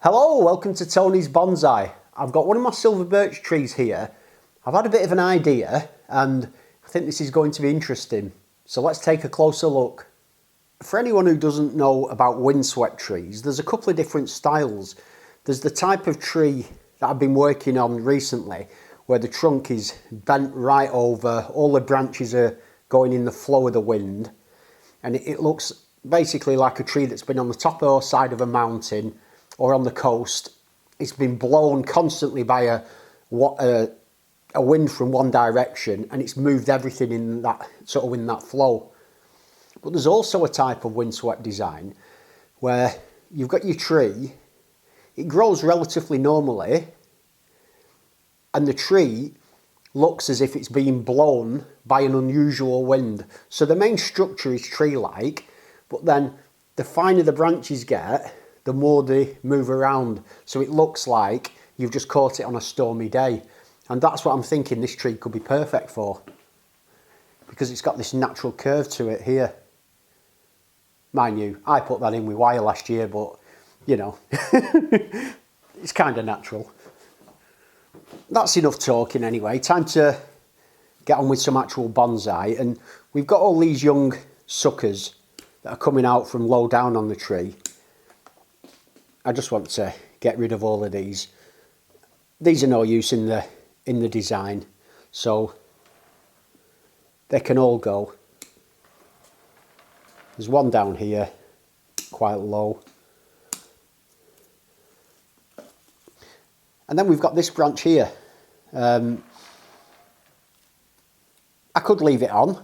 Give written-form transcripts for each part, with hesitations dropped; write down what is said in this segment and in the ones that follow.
Hello, welcome to Tony's Bonsai. I've got one of my silver birch trees here. I've had a bit of an idea and I think this is going to be interesting. So let's take a closer look. For anyone who doesn't know about windswept trees, there's a couple of different styles. There's the type of tree that I've been working on recently where the trunk is bent right over, all the branches are going in the flow of the wind, and it looks basically like a tree that's been on the top or side of a mountain or on the coast. It's been blown constantly by a wind from one direction, and it's moved everything in that flow. But there's also a type of windswept design where you've got your tree, it grows relatively normally, and the tree looks as if it's being blown by an unusual wind. So the main structure is tree-like, but then the finer the branches get, the more they move around. So it looks like you've just caught it on a stormy day. And that's what I'm thinking this tree could be perfect for, because it's got this natural curve to it here. Mind you, I put that in with wire last year, but you know, it's kind of natural. That's enough talking anyway. Time to get on with some actual bonsai. And we've got all these young suckers that are coming out from low down on the tree. I just want to get rid of all of these. These are no use in the design, so they can all go. There's one down here, quite low. And then we've got this branch here. I could leave it on.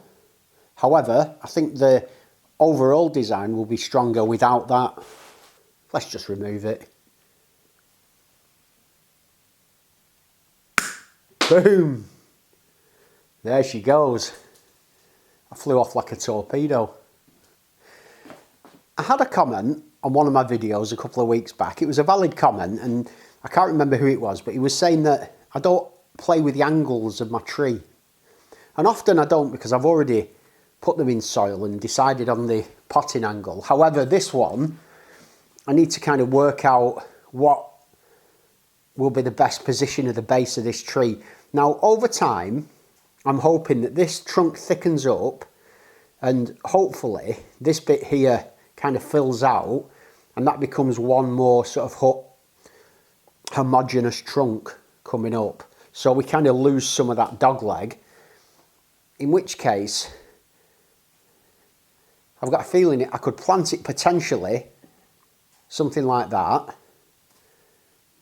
However, I think the overall design will be stronger without that. Let's just remove it. Boom! There she goes. I flew off like a torpedo. I had a comment on one of my videos a couple of weeks back. It was a valid comment, and I can't remember who it was, but he was saying that I don't play with the angles of my tree. And often I don't, because I've already put them in soil and decided on the potting angle. However, this one, I need to kind of work out what will be the best position of the base of this tree. Now, over time, I'm hoping that this trunk thickens up and hopefully this bit here kind of fills out and that becomes one more sort of homogeneous trunk coming up. So we kind of lose some of that dog leg, in which case I've got a feeling I could plant it potentially something like that.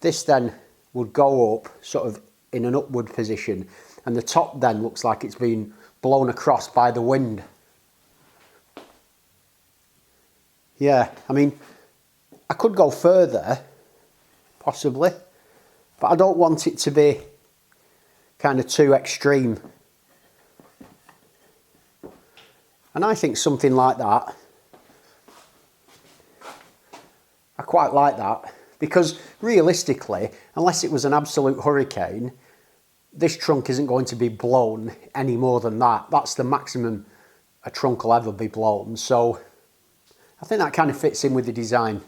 This then would go up sort of in an upward position, and the top then looks like it's been blown across by the wind. Yeah, I mean, I could go further, possibly, but I don't want it to be kind of too extreme. And I think something like that, I quite like that, because realistically, unless it was an absolute hurricane, this trunk isn't going to be blown any more than that. That's the maximum a trunk will ever be blown. So I think that kind of fits in with the design.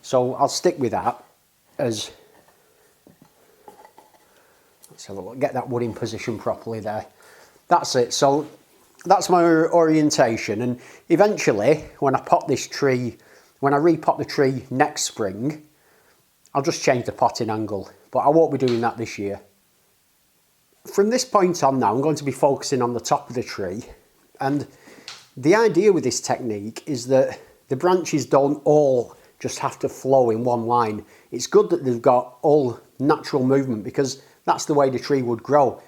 So I'll stick with that as, let's have a look, get that wood in position properly there. That's it. So that's my orientation, and eventually when I pot this tree, when I repot the tree next spring, I'll just change the potting angle, but I won't be doing that this year. From this point on now, I'm going to be focusing on the top of the tree, and the idea with this technique is that the branches don't all just have to flow in one line. It's good that they've got all natural movement, because that's the way the tree would grow.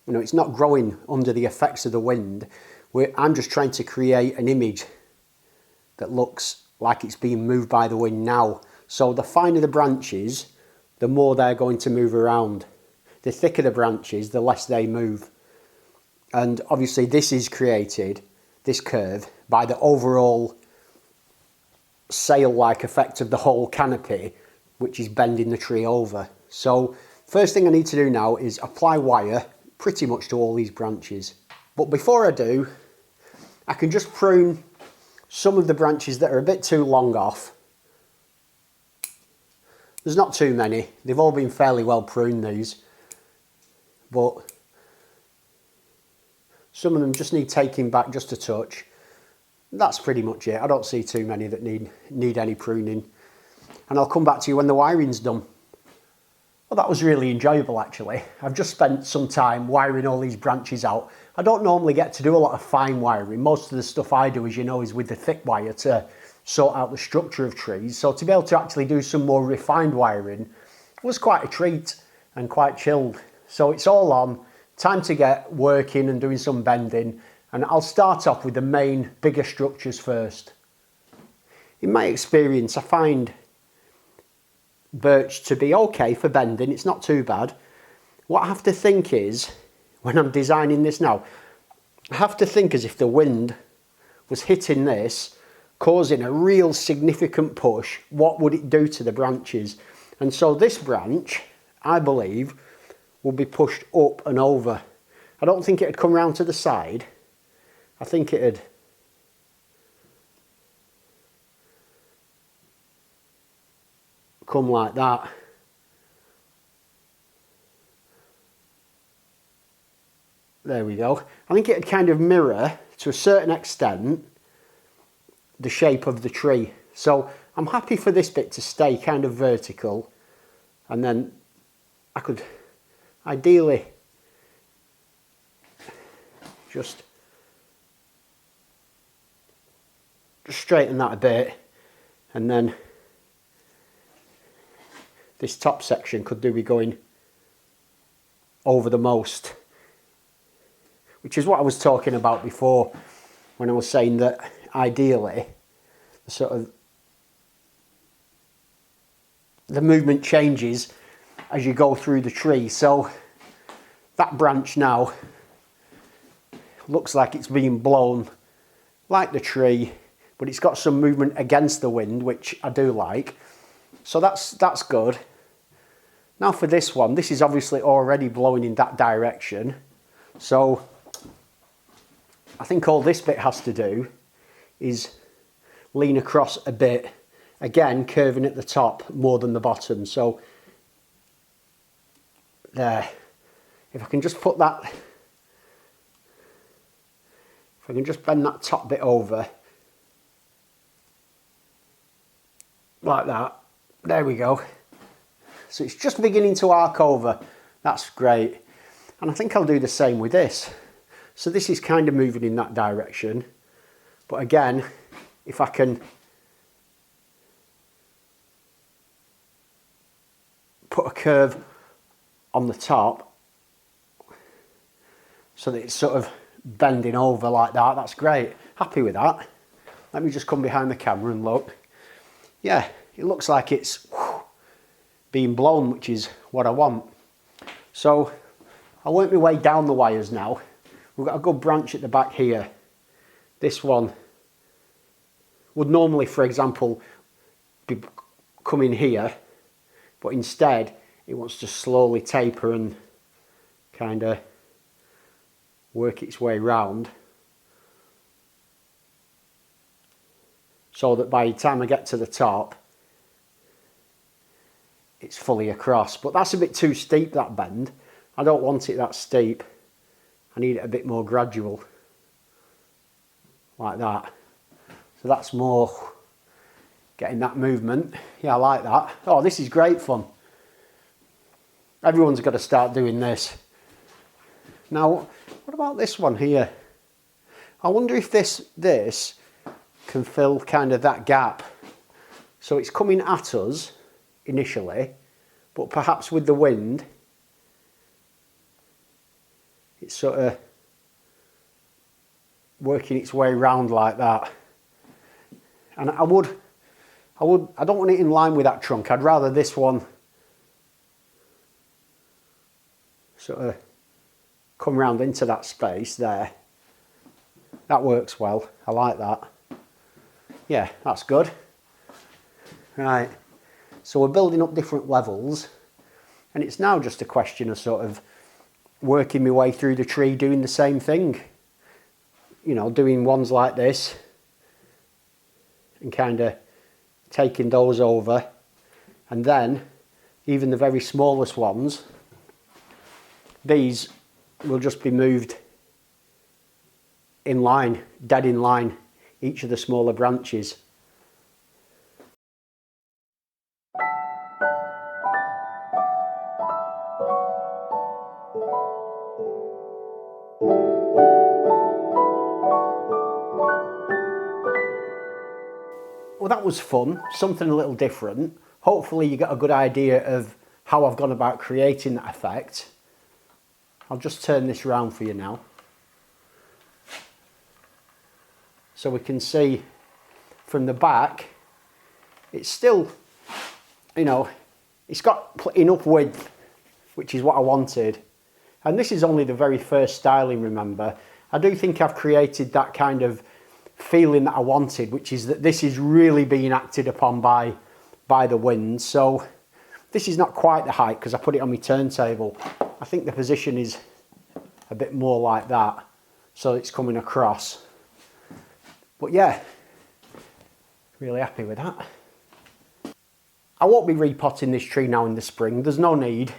You know, it's not growing under the effects of the wind. I'm just trying to create an image that looks like it's being moved by the wind now. So the finer the branches, the more they're going to move around. The thicker the branches, the less they move. And obviously this is created, this curve, by the overall sail-like effect of the whole canopy, which is bending the tree over. So first thing I need to do now is apply wire pretty much to all these branches. But before I do, I can just prune some of the branches that are a bit too long off. There's not too many. They've all been fairly well pruned, these. But some of them just need taking back just a touch. That's pretty much it. I don't see too many that need any pruning. And I'll come back to you when the wiring's done. Well, that was really enjoyable actually. I've just spent some time wiring all these branches out. I don't normally get to do a lot of fine wiring. Most of the stuff I do, as you know, is with the thick wire to sort out the structure of trees. So to be able to actually do some more refined wiring was quite a treat and quite chilled. So it's all on. Time to get working and doing some bending. And I'll start off with the main bigger structures first. In my experience, I find birch to be okay for bending. It's not too bad. What I have to think is, when I'm designing this now, I have to think as if the wind was hitting this, causing a real significant push, what would it do to the branches? And so this branch, I believe, will be pushed up and over. I don't think it'd come round to the side. I think it'd come like that. There we go. I think it'd kind of mirror, to a certain extent, the shape of the tree. So I'm happy for this bit to stay kind of vertical, and then I could ideally just straighten that a bit, and then this top section could do with going over the most, which is what I was talking about before when I was saying that ideally the movement changes as you go through the tree. So that branch now looks like it's being blown like the tree, but it's got some movement against the wind, which I do like. So that's good. Now for this one, this is obviously already blowing in that direction. So I think all this bit has to do is lean across a bit, again curving at the top more than the bottom. So there, if I can just put that, if I can just bend that top bit over like that, there we go. So it's just beginning to arc over. That's great. And I think I'll do the same with this. So this is kind of moving in that direction, but again, if I can put a curve on the top so that it's sort of bending over like that, that's great. Happy with that. Let me just come behind the camera and look. Yeah, it looks like it's being blown, which is what I want. So I'll work my way down the wires now. We've got a good branch at the back here. This one would normally, for example, be coming here, but instead it wants to slowly taper and kind of work its way round, so that by the time I get to the top, it's fully across. But that's a bit too steep, that bend. I don't want it that steep. I need it a bit more gradual, like that. So that's more getting that movement. Yeah, I like that. Oh, this is great fun. Everyone's got to start doing this. Now, what about this one here? I wonder if this can fill kind of that gap. So it's coming at us initially, but perhaps with the wind, it's sort of working its way round like that. And I don't want it in line with that trunk. I'd rather this one sort of come round into that space there. That works well. I like that. Yeah, that's good. Right, so we're building up different levels, and it's now just a question of sort of working my way through the tree, doing the same thing. You know, doing ones like this and kind of taking those over, and then even the very smallest ones, these will just be moved in line, dead in line, each of the smaller branches. Well, that was fun, something a little different. Hopefully you get a good idea of how I've gone about creating that effect. I'll just turn this around for you now. So we can see from the back, it's still, you know, it's got enough width, which is what I wanted. And this is only the very first styling, remember. I do think I've created that kind of feeling that I wanted, which is that this is really being acted upon by the wind. So this is not quite the height because I put it on my turntable. I think the position is a bit more like that, so it's coming across. But yeah, really happy with that. I won't be repotting this tree now in the spring, there's no need.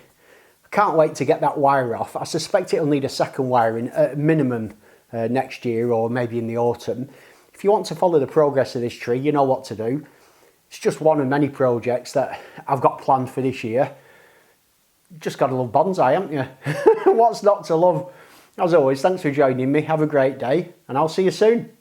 I can't wait to get that wire off. I suspect it'll need a second wiring at a minimum next year or maybe in the autumn. If you want to follow the progress of this tree, you know what to do. It's just one of many projects that I've got planned for this year. Just got to love bonsai, haven't you? What's not to love? As always, thanks for joining me. Have a great day and I'll see you soon.